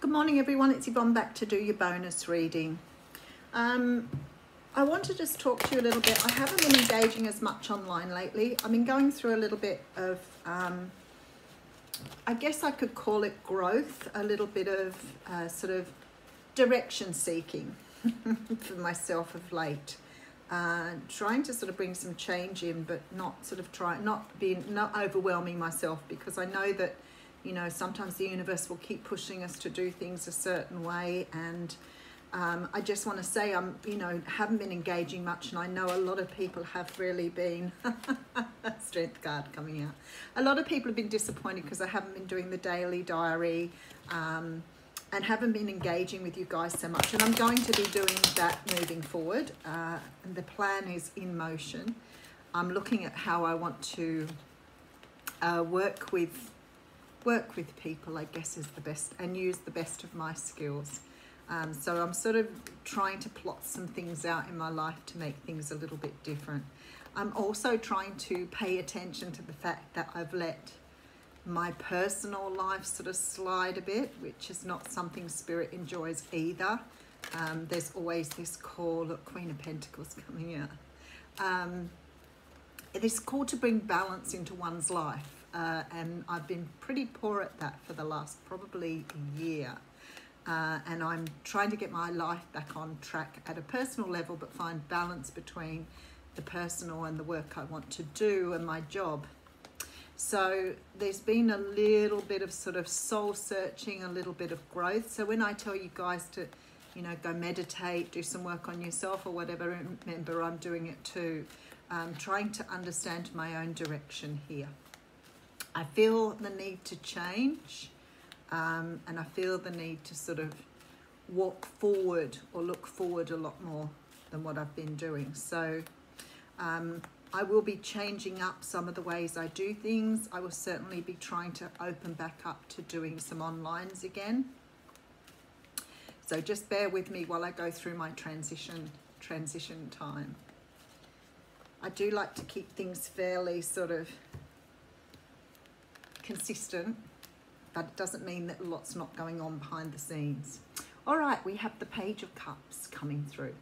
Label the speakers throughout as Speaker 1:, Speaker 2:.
Speaker 1: Good morning everyone, it's Yvonne back to do your bonus reading. I want to just talk to you a little bit. I haven't been engaging as much online lately. I've been going through a little bit of, I guess I could call it growth, a little bit of sort of direction seeking for myself of late. Trying to sort of bring some change in, but not overwhelming myself, because I know that, you know, sometimes the universe will keep pushing us to do things a certain way, and I just want to say haven't been engaging much, and I know a lot of people have really been strength card coming out. A lot of people have been disappointed because I haven't been doing the daily diary and haven't been engaging with you guys so much, and I'm going to be doing that moving forward. And the plan is in motion. I'm looking at how I want to work with people, I guess, is the best, and use the best of my skills. So I'm sort of trying to plot some things out in my life to make things a little bit different. I'm also trying to pay attention to the fact that I've let my personal life sort of slide a bit, which is not something Spirit enjoys either. There's always this call, look, Queen of Pentacles coming out. This call to bring balance into one's life. And I've been pretty poor at that for the last probably year. And I'm trying to get my life back on track at a personal level, but find balance between the personal and the work I want to do and my job. So there's been a little bit of sort of soul searching, a little bit of growth. So when I tell you guys to, you know, go meditate, do some work on yourself or whatever, remember I'm doing it too. Trying to understand my own direction here. I feel the need to change, and I feel the need to sort of walk forward or look forward a lot more than what I've been doing. So I will be changing up some of the ways I do things. I will certainly be trying to open back up to doing some onlines again. So just bear with me while I go through my transition time. I do like to keep things fairly sort of consistent, but it doesn't mean that lots not going on behind the scenes. All right, we have the Page of Cups coming through.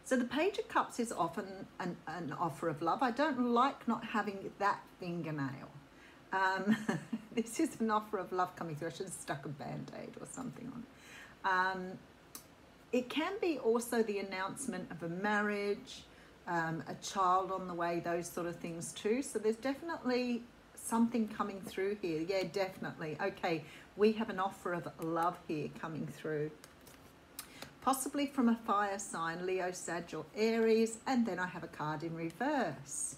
Speaker 1: So the Page of Cups is often an offer of love. I don't like not having that fingernail. This is an offer of love coming through. I should have stuck a band-aid or something on. It can be also the announcement of a marriage, a child on the way, those sort of things too. So there's definitely something coming through here. Yeah, definitely. Okay, we have an offer of love here coming through. Possibly from a fire sign, Leo, Sag, or Aries. And then I have a card in reverse.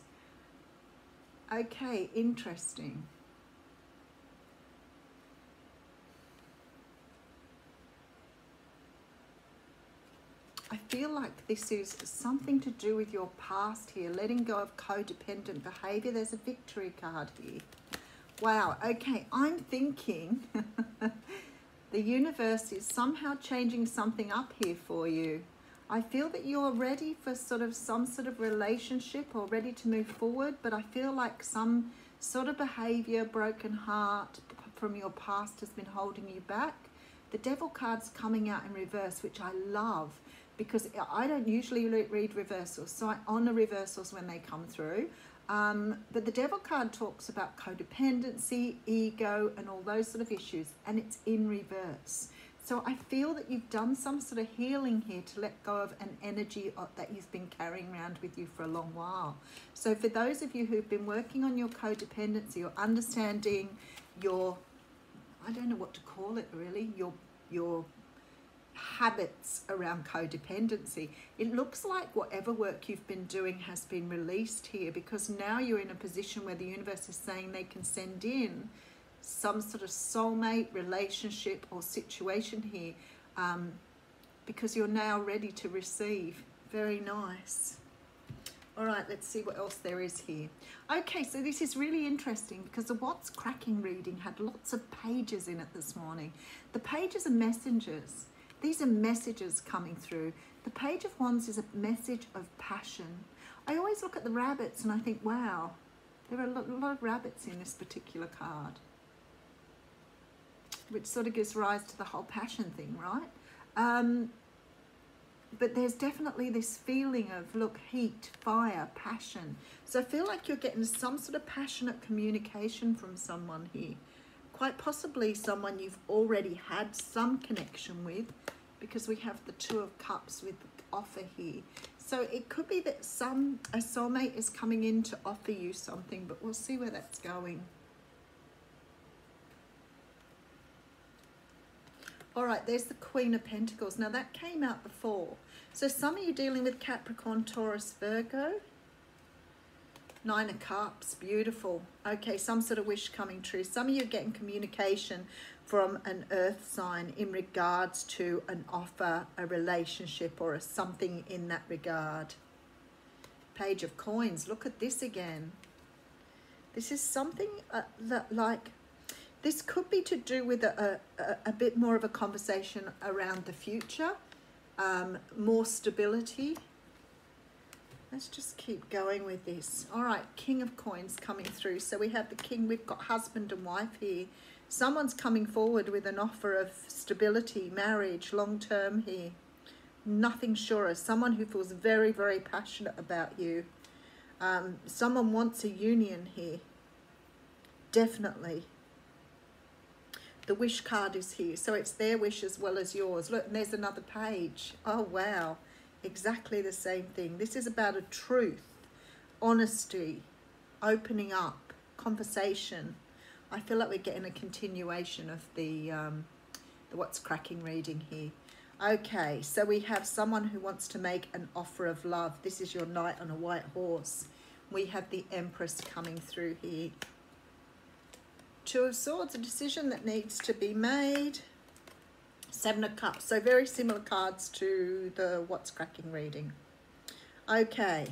Speaker 1: Okay, interesting. I feel like this is something to do with your past here, letting go of codependent behavior. There's a victory card here. Wow, okay, I'm thinking the universe is somehow changing something up here for you. I feel that you're ready for some sort of relationship or ready to move forward, but I feel like some sort of behavior, broken heart from your past has been holding you back. The Devil card's coming out in reverse, which I love, because I don't usually read reversals, so I honor reversals when they come through. But the Devil card talks about codependency, ego, and all those sort of issues, and it's in reverse. So I feel that you've done some sort of healing here to let go of an energy that you've been carrying around with you for a long while. So for those of you who've been working on your codependency or understanding your, I don't know what to call it really, your habits around codependency, it looks like whatever work you've been doing has been released here, because now you're in a position where the universe is saying they can send in some sort of soulmate relationship or situation here, because you're now ready to receive. Very nice. All right, let's see what else there is here. Okay, so this is really interesting because the What's Cracking reading had lots of pages in it this morning. The pages are messengers. These are messages coming through. The Page of Wands is a message of passion. I always look at the rabbits and I think, wow, there are a lot of rabbits in this particular card. which sort of gives rise to the whole passion thing, right? But there's definitely this feeling of, look, heat, fire, passion. So I feel like you're getting some sort of passionate communication from someone here. Quite possibly someone you've already had some connection with, because we have the Two of Cups with the offer here. So it could be that a soulmate is coming in to offer you something, but we'll see where that's going. All right, there's the Queen of Pentacles. Now that came out before. So some of you dealing with Capricorn, Taurus, Virgo. Nine of Cups, beautiful. Okay, some sort of wish coming true. Some of you are getting communication from an earth sign in regards to an offer, a relationship, or something in that regard. Page of Coins, look at this again. This is something that, like, this could be to do with a bit more of a conversation around the future, more stability. Let's just keep going with this. All right, King of Coins coming through. So we have the King, we've got husband and wife here. Someone's coming forward with an offer of stability, marriage, long-term here. Nothing surer. Someone who feels very, very passionate about you. Someone wants a union here. Definitely. The wish card is here. So it's their wish as well as yours. Look, and there's another page. Oh, wow. Exactly the same thing. This is about a truth, honesty, opening up, conversation. I feel like we're getting a continuation of the what's cracking reading here. Okay, so we have someone who wants to make an offer of love. This is your knight on a white horse. We have the Empress coming through here. Two of Swords, a decision that needs to be made. Seven of Cups, so very similar cards to the what's cracking reading. Okay.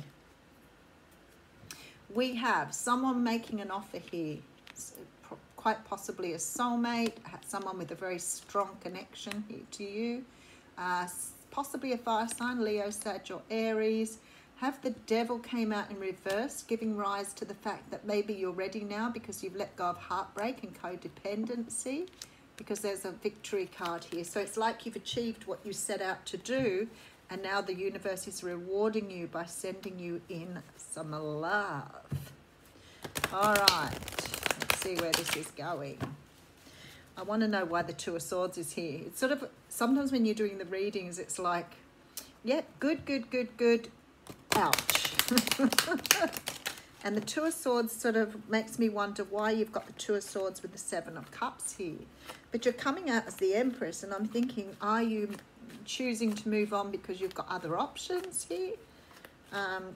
Speaker 1: We have someone making an offer here. Quite possibly a soulmate, someone with a very strong connection here to you. Possibly a fire sign, Leo, Sag, or Aries. Have the Devil came out in reverse, giving rise to the fact that maybe you're ready now because you've let go of heartbreak and codependency, because there's a victory card here. So it's like you've achieved what you set out to do, and now the universe is rewarding you by sending you in some love. All right, let's see where this is going. I want to know why the Two of Swords is here. It's sort of, sometimes when you're doing the readings, it's like, yeah, good, good, good, good. Ouch. And the Two of Swords sort of makes me wonder why you've got the Two of Swords with the Seven of Cups here. But you're coming out as the Empress, and I'm thinking, are you choosing to move on because you've got other options here?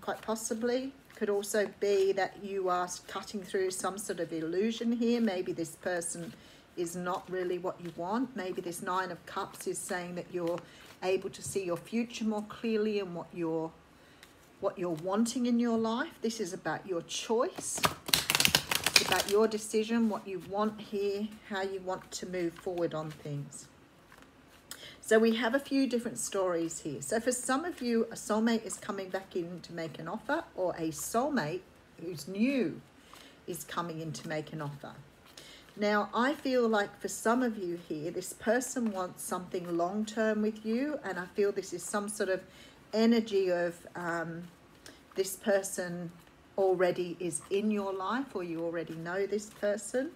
Speaker 1: Quite possibly. Could also be that you are cutting through some sort of illusion here. Maybe this person is not really what you want. Maybe this Nine of Cups is saying that you're able to see your future more clearly and what you're wanting in your life. This is about your choice. It's about your decision, what you want here, how you want to move forward on things. So we have a few different stories here. So for some of you, a soulmate is coming back in to make an offer, or a soulmate who's new is coming in to make an offer. Now, I feel like for some of you here, this person wants something long-term with you, and I feel this is some sort of energy of this person already is in your life, or you already know this person.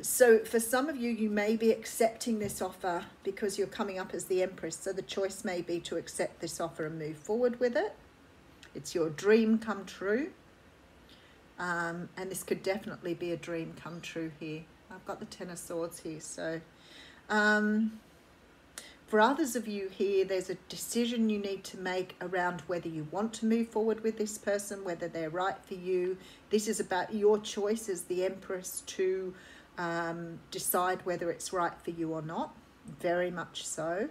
Speaker 1: So for some of you, you may be accepting this offer because you're coming up as the Empress. So the choice may be to accept this offer and move forward with it. It's your dream come true. And this could definitely be a dream come true here. I've got the Ten of Swords here. So for others of you here, there's a decision you need to make around whether you want to move forward with this person, whether they're right for you. This is about your choice as the Empress to decide whether it's right for you or not. Very much so.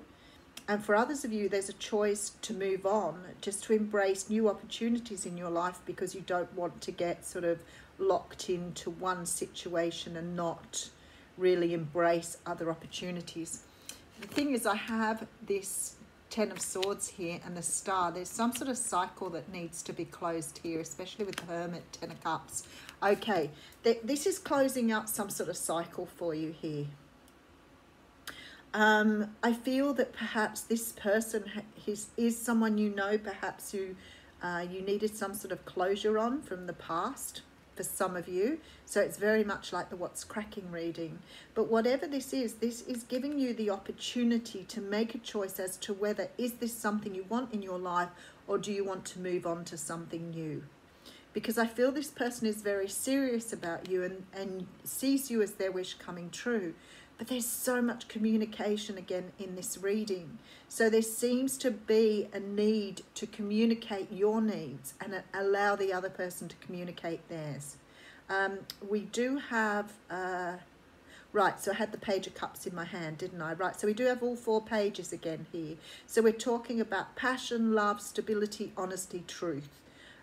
Speaker 1: And for others of you, there's a choice to move on, just to embrace new opportunities in your life, because you don't want to get sort of locked into one situation and not really embrace other opportunities. The thing is, I have this Ten of Swords here and the Star. There's some sort of cycle that needs to be closed here, especially with the Hermit, Ten of Cups. Okay, this is closing out some sort of cycle for you here. I feel that perhaps this person is someone you know, perhaps who you needed some sort of closure on from the past for some of you. So it's very much like the What's Cracking reading. But whatever this is giving you the opportunity to make a choice as to whether is this something you want in your life, or do you want to move on to something new? Because I feel this person is very serious about you and sees you as their wish coming true. But there's so much communication again in this reading. So there seems to be a need to communicate your needs and allow the other person to communicate theirs. We do have, right, so I had the Page of Cups in my hand, didn't I? Right, so we do have all 4 pages again here. So we're talking about passion, love, stability, honesty, truth.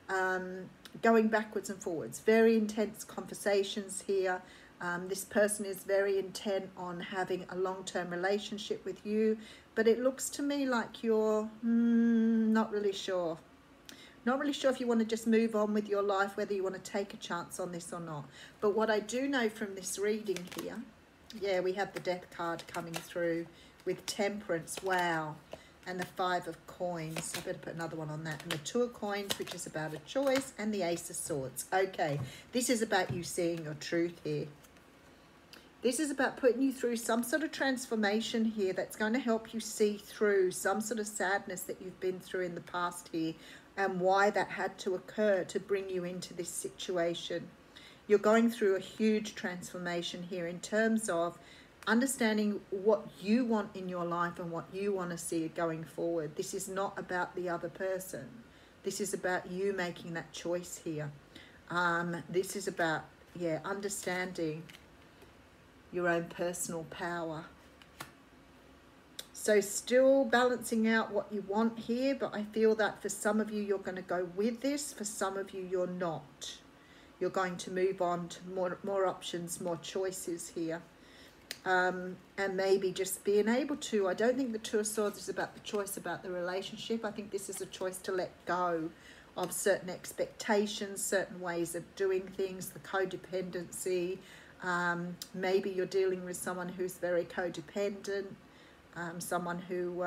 Speaker 1: Going backwards and forwards. Very intense conversations here. This person is very intent on having a long-term relationship with you, but it looks to me like you're not really sure. Not really sure if you want to just move on with your life, whether you want to take a chance on this or not. But what I do know from this reading here, yeah, we have the Death card coming through with Temperance, wow, and the 5 of Coins. I better put another one on that. And the 2 of Coins, which is about a choice, and the Ace of Swords. Okay, this is about you seeing your truth here. This is about putting you through some sort of transformation here that's going to help you see through some sort of sadness that you've been through in the past here, and why that had to occur to bring you into this situation. You're going through a huge transformation here in terms of understanding what you want in your life and what you want to see going forward. This is not about the other person. This is about you making that choice here. This is about, yeah, understanding your own personal power. So still balancing out what you want here, but I feel that for some of you, you're going to go with this. For some of you, you're not. You're going to move on to more options, more choices here. And maybe just being able to, I don't think the 2 of Swords is about the choice about the relationship. I think this is a choice to let go of certain expectations, certain ways of doing things, the codependency. Maybe you're dealing with someone who's very codependent, someone who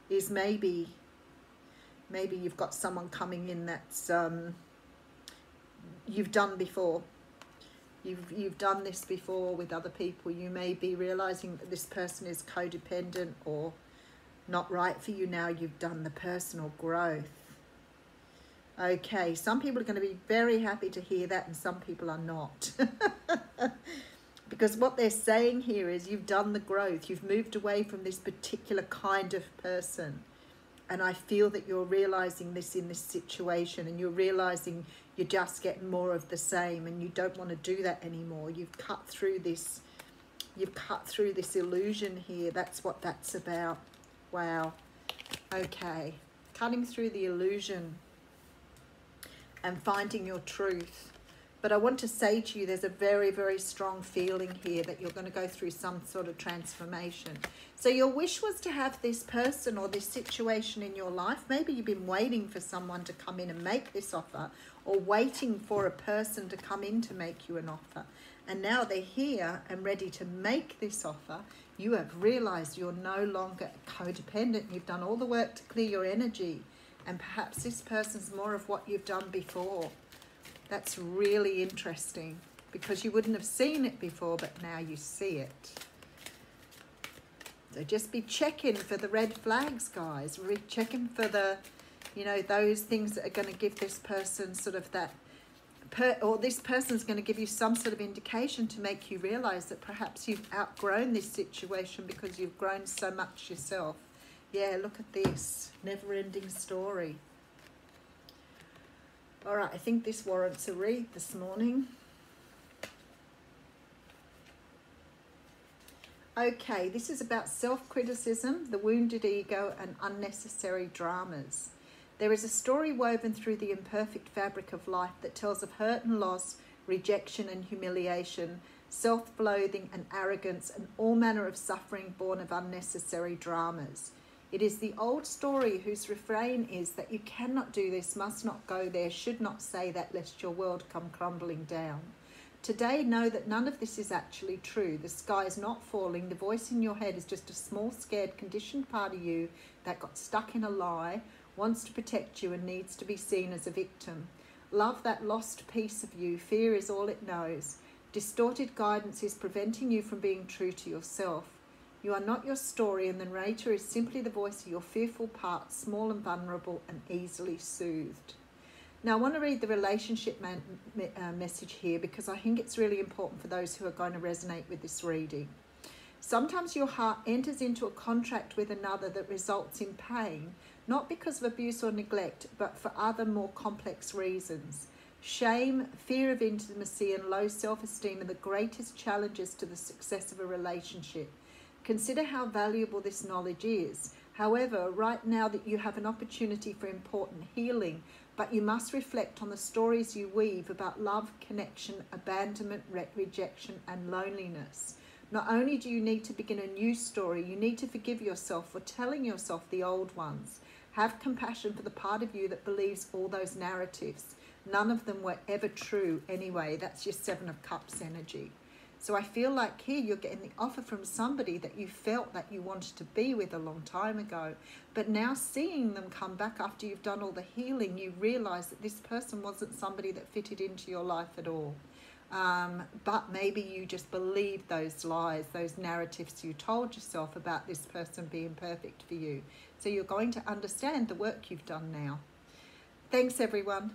Speaker 1: is maybe you've got someone coming in that's you've done before. You've done this before with other people. You may be realizing that this person is codependent or not right for you now. You've done the personal growth. Okay, some people are going to be very happy to hear that, and some people are not. Because what they're saying here is you've done the growth. You've moved away from this particular kind of person. And I feel that you're realizing this in this situation, and you're realizing you're just getting more of the same, and you don't want to do that anymore. You've cut through this. You've cut through this illusion here. That's what that's about. Wow. Okay. Cutting through the illusion and finding your truth. But I want to say to you, there's a very, very strong feeling here that you're going to go through some sort of transformation. So your wish was to have this person or this situation in your life. Maybe you've been waiting for someone to come in and make this offer, or waiting for a person to come in to make you an offer. And now they're here and ready to make this offer. You have realized you're no longer codependent. You've done all the work to clear your energy. And perhaps this person's more of what you've done before. That's really interesting, because you wouldn't have seen it before, but now you see it. So just be checking for the red flags, guys. Checking for the, you know, those things that are going to give this person sort of that, or this person's going to give you some sort of indication to make you realize that perhaps you've outgrown this situation because you've grown so much yourself. Yeah, look at this. Never-ending story. All right, I think this warrants a read this morning. Okay, this is about self-criticism, the wounded ego, and unnecessary dramas. There is a story woven through the imperfect fabric of life that tells of hurt and loss, rejection and humiliation, self-loathing and arrogance, and all manner of suffering born of unnecessary dramas. It is the old story whose refrain is that you cannot do this, must not go there, should not say that, lest your world come crumbling down. Today, know that none of this is actually true. The sky is not falling. The voice in your head is just a small, scared, conditioned part of you that got stuck in a lie, wants to protect you, and needs to be seen as a victim. Love that lost piece of you. Fear is all it knows. Distorted guidance is preventing you from being true to yourself. You are not your story, and the narrator is simply the voice of your fearful part, small and vulnerable and easily soothed. Now, I want to read the relationship message here because I think it's really important for those who are going to resonate with this reading. Sometimes your heart enters into a contract with another that results in pain, not because of abuse or neglect, but for other more complex reasons. Shame, fear of intimacy, and low self-esteem are the greatest challenges to the success of a relationship. Consider how valuable this knowledge is. However, right now that you have an opportunity for important healing, but you must reflect on the stories you weave about love, connection, abandonment, rejection, and loneliness. Not only do you need to begin a new story, you need to forgive yourself for telling yourself the old ones. Have compassion for the part of you that believes all those narratives. None of them were ever true anyway. That's your Seven of Cups energy. So I feel like here you're getting the offer from somebody that you felt that you wanted to be with a long time ago. But now seeing them come back after you've done all the healing, you realize that this person wasn't somebody that fitted into your life at all. But maybe you just believed those lies, those narratives you told yourself about this person being perfect for you. So you're going to understand the work you've done now. Thanks, everyone.